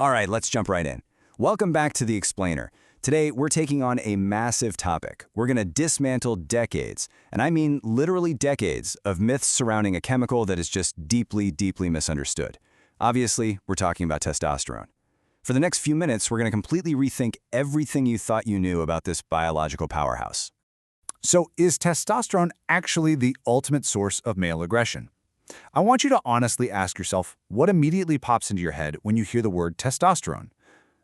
All right, let's jump right in. Welcome back to The Explainer. Today, we're taking on a massive topic. We're going to dismantle decades, and I mean literally decades, of myths surrounding a chemical that is just deeply, deeply misunderstood. Obviously, we're talking about testosterone. For the next few minutes, we're going to completely rethink everything you thought you knew about this biological powerhouse. So is testosterone actually the ultimate source of male aggression? I want you to honestly ask yourself what immediately pops into your head when you hear the word testosterone.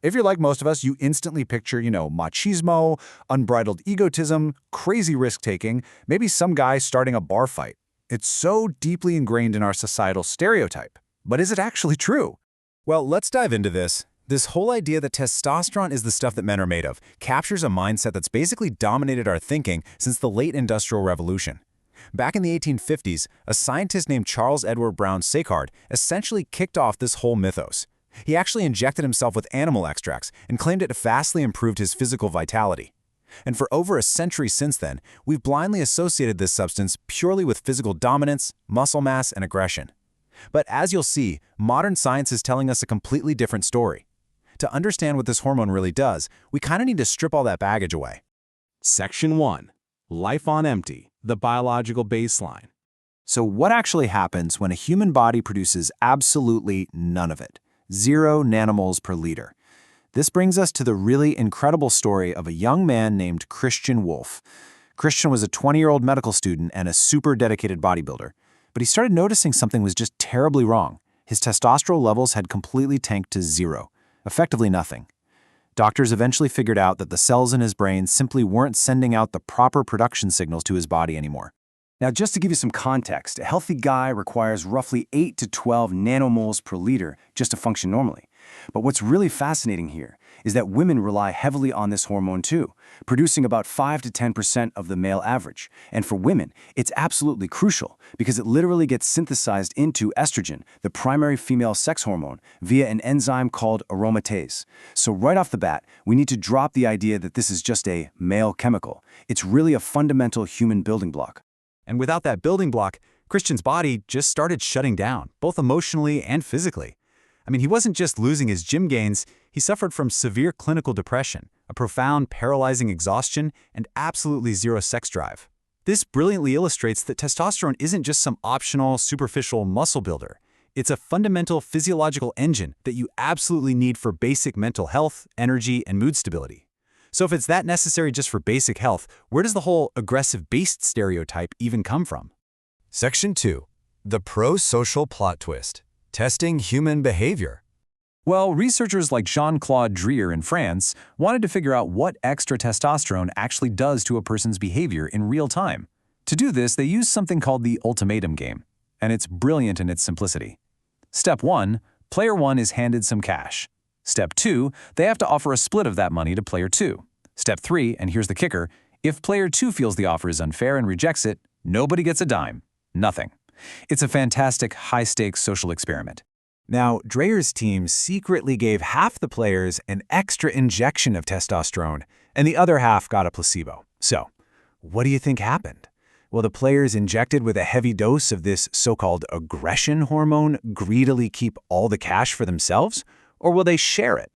If you're like most of us, you instantly picture, machismo, unbridled egotism, crazy risk-taking, maybe some guy starting a bar fight. It's so deeply ingrained in our societal stereotype. But is it actually true? Well, let's dive into this. This whole idea that testosterone is the stuff that men are made of captures a mindset that's basically dominated our thinking since the late Industrial Revolution. Back in the 1850s, a scientist named Charles Edward Brown Séquard essentially kicked off this whole mythos. He actually injected himself with animal extracts and claimed it vastly improved his physical vitality. And for over a century since then, we've blindly associated this substance purely with physical dominance, muscle mass, and aggression. But as you'll see, modern science is telling us a completely different story. To understand what this hormone really does, we kind of need to strip all that baggage away. Section 1. Life on empty, the biological baseline. So what actually happens when a human body produces absolutely none of it? 0 nanomoles per liter. This brings us to the really incredible story of a young man named Christian Wolff. Christian was a 20-year-old medical student and a super dedicated bodybuilder, but he started noticing something was just terribly wrong. His testosterone levels had completely tanked to 0, effectively nothing. Doctors eventually figured out that the cells in his brain simply weren't sending out the proper production signals to his body anymore. Now, just to give you some context, a healthy guy requires roughly 8 to 12 nanomoles per liter just to function normally. But what's really fascinating here is that women rely heavily on this hormone too, producing about 5 to 10% of the male average. And for women, it's absolutely crucial because it literally gets synthesized into estrogen, the primary female sex hormone, via an enzyme called aromatase. So right off the bat, we need to drop the idea that this is just a male chemical. It's really a fundamental human building block. And without that building block, Christian's body just started shutting down, both emotionally and physically. I mean, he wasn't just losing his gym gains, he suffered from severe clinical depression, a profound paralyzing exhaustion, and absolutely 0 sex drive. This brilliantly illustrates that testosterone isn't just some optional, superficial muscle builder. It's a fundamental physiological engine that you absolutely need for basic mental health, energy, and mood stability. So if it's that necessary just for basic health, where does the whole aggressive-based stereotype even come from? Section 2. The pro-social plot twist. Testing human behavior. Well, researchers like Jean-Claude Drier in France wanted to figure out what extra testosterone actually does to a person's behavior in real time. To do this, they used something called the ultimatum game, and it's brilliant in its simplicity. Step 1, player 1 is handed some cash. Step 2, they have to offer a split of that money to player 2. Step 3, and here's the kicker, if player 2 feels the offer is unfair and rejects it, nobody gets a dime. Nothing. It's a fantastic, high-stakes social experiment. Now, Dreyer's team secretly gave half the players an extra injection of testosterone, and the other half got a placebo. So, what do you think happened? Will the players injected with a heavy dose of this so-called aggression hormone greedily keep all the cash for themselves? Or will they share it?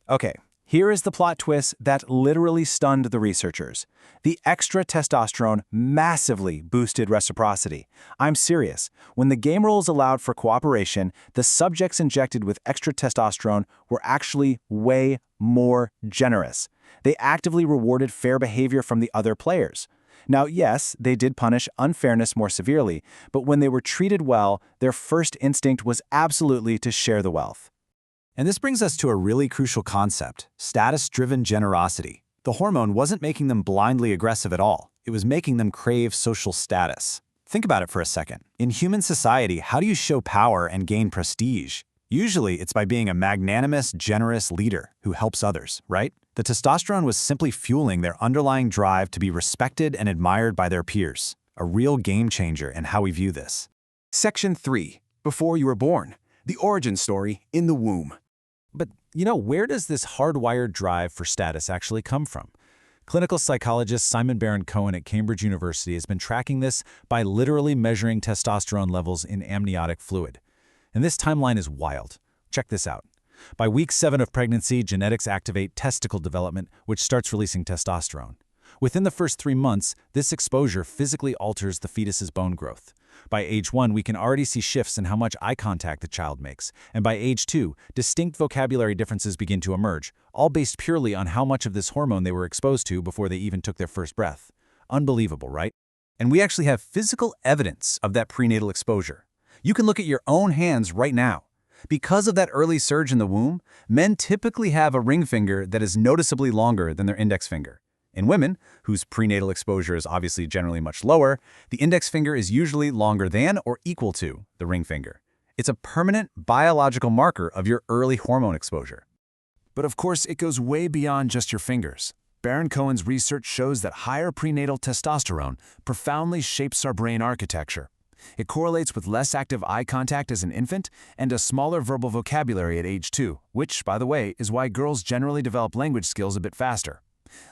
Okay, here is the plot twist that literally stunned the researchers. The extra testosterone massively boosted reciprocity. I'm serious. When the game rules allowed for cooperation, the subjects injected with extra testosterone were actually way more generous. They actively rewarded fair behavior from the other players. Now, yes, they did punish unfairness more severely, but when they were treated well, their first instinct was absolutely to share the wealth. And this brings us to a really crucial concept, status-driven generosity. The hormone wasn't making them blindly aggressive at all. It was making them crave social status. Think about it for a second. In human society, how do you show power and gain prestige? Usually, it's by being a magnanimous, generous leader who helps others, right? The testosterone was simply fueling their underlying drive to be respected and admired by their peers. A real game changer in how we view this. Section 3. Before you were born. The origin story in the womb. But, where does this hardwired drive for status actually come from? Clinical psychologist Simon Baron-Cohen at Cambridge University has been tracking this by literally measuring testosterone levels in amniotic fluid. And this timeline is wild. Check this out. By week 7 of pregnancy, genetics activate testicle development, which starts releasing testosterone. Within the first 3 months, this exposure physically alters the fetus's bone growth. By age 1, we can already see shifts in how much eye contact the child makes, and by age 2, distinct vocabulary differences begin to emerge, all based purely on how much of this hormone they were exposed to before they even took their first breath. Unbelievable, right? And we actually have physical evidence of that prenatal exposure. You can look at your own hands right now. Because of that early surge in the womb, men typically have a ring finger that is noticeably longer than their index finger. In women, whose prenatal exposure is obviously generally much lower, the index finger is usually longer than or equal to the ring finger. It's a permanent biological marker of your early hormone exposure. But of course, it goes way beyond just your fingers. Baron Cohen's research shows that higher prenatal testosterone profoundly shapes our brain architecture. It correlates with less active eye contact as an infant and a smaller verbal vocabulary at age 2, which, by the way, is why girls generally develop language skills a bit faster.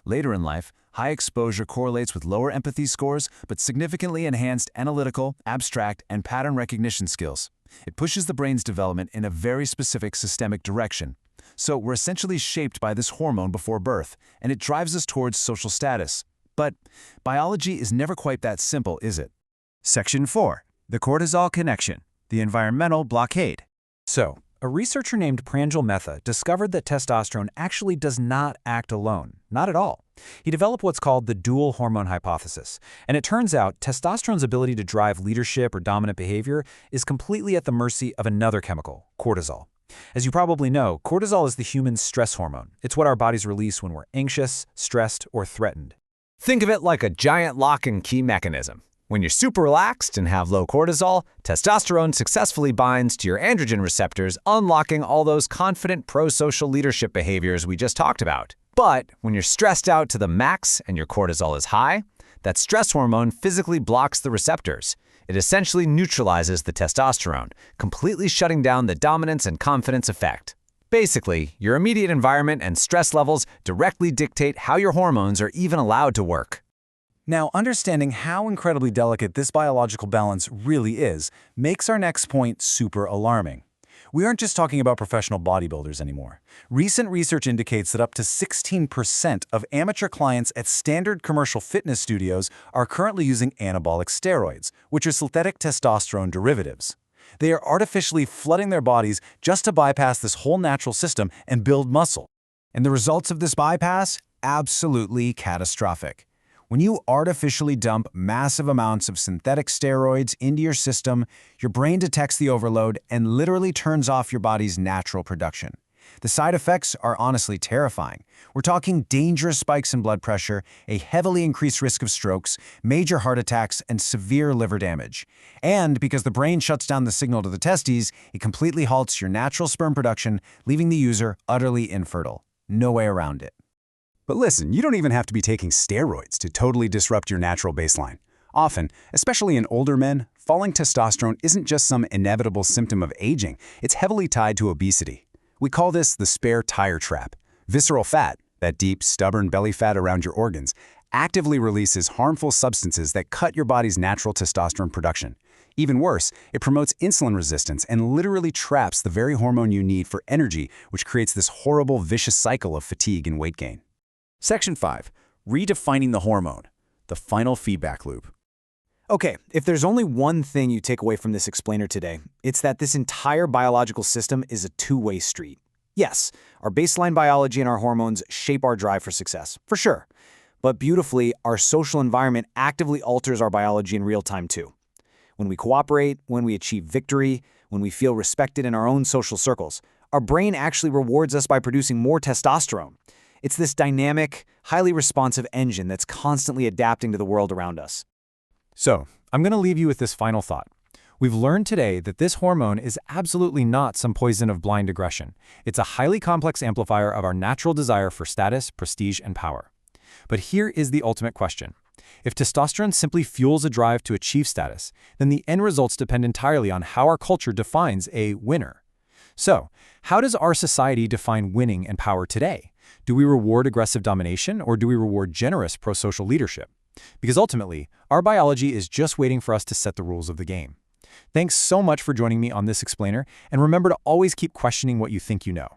Later in life, high exposure correlates with lower empathy scores, but significantly enhanced analytical, abstract, and pattern recognition skills. It pushes the brain's development in a very specific systemic direction. So we're essentially shaped by this hormone before birth, and it drives us towards social status. But biology is never quite that simple, is it? Section 4. The cortisol connection, the environmental blockade. So, a researcher named Pranjal Mehta discovered that testosterone actually does not act alone, not at all. He developed what's called the dual hormone hypothesis, and it turns out testosterone's ability to drive leadership or dominant behavior is completely at the mercy of another chemical, cortisol. As you probably know, cortisol is the human stress hormone. It's what our bodies release when we're anxious, stressed, or threatened. Think of it like a giant lock and key mechanism. When you're super relaxed and have low cortisol, testosterone successfully binds to your androgen receptors, unlocking all those confident pro-social leadership behaviors we just talked about. But when you're stressed out to the max and your cortisol is high, that stress hormone physically blocks the receptors. It essentially neutralizes the testosterone, completely shutting down the dominance and confidence effect. Basically, your immediate environment and stress levels directly dictate how your hormones are even allowed to work. Now, understanding how incredibly delicate this biological balance really is makes our next point super alarming. We aren't just talking about professional bodybuilders anymore. Recent research indicates that up to 16% of amateur clients at standard commercial fitness studios are currently using anabolic steroids, which are synthetic testosterone derivatives. They are artificially flooding their bodies just to bypass this whole natural system and build muscle. And the results of this bypass? Absolutely catastrophic. When you artificially dump massive amounts of synthetic steroids into your system, your brain detects the overload and literally turns off your body's natural production. The side effects are honestly terrifying. We're talking dangerous spikes in blood pressure, a heavily increased risk of strokes, major heart attacks, and severe liver damage. And because the brain shuts down the signal to the testes, it completely halts your natural sperm production, leaving the user utterly infertile. No way around it. But listen, you don't even have to be taking steroids to totally disrupt your natural baseline. Often, especially in older men, falling testosterone isn't just some inevitable symptom of aging, it's heavily tied to obesity. We call this the spare tire trap. Visceral fat, that deep, stubborn belly fat around your organs, actively releases harmful substances that cut your body's natural testosterone production. Even worse, it promotes insulin resistance and literally traps the very hormone you need for energy, which creates this horrible, vicious cycle of fatigue and weight gain. Section 5. Redefining the hormone, the final feedback loop. Okay, if there's only one thing you take away from this explainer today, it's that this entire biological system is a two-way street. Yes, our baseline biology and our hormones shape our drive for success, for sure. But beautifully, our social environment actively alters our biology in real time too. When we cooperate, when we achieve victory, when we feel respected in our own social circles, our brain actually rewards us by producing more testosterone. It's this dynamic, highly responsive engine that's constantly adapting to the world around us. So, I'm going to leave you with this final thought. We've learned today that this hormone is absolutely not some poison of blind aggression. It's a highly complex amplifier of our natural desire for status, prestige, and power. But here is the ultimate question. If testosterone simply fuels a drive to achieve status, then the end results depend entirely on how our culture defines a winner. So, how does our society define winning and power today? Do we reward aggressive domination, or do we reward generous pro-social leadership? Because ultimately, our biology is just waiting for us to set the rules of the game. Thanks so much for joining me on this explainer, and remember to always keep questioning what you think you know.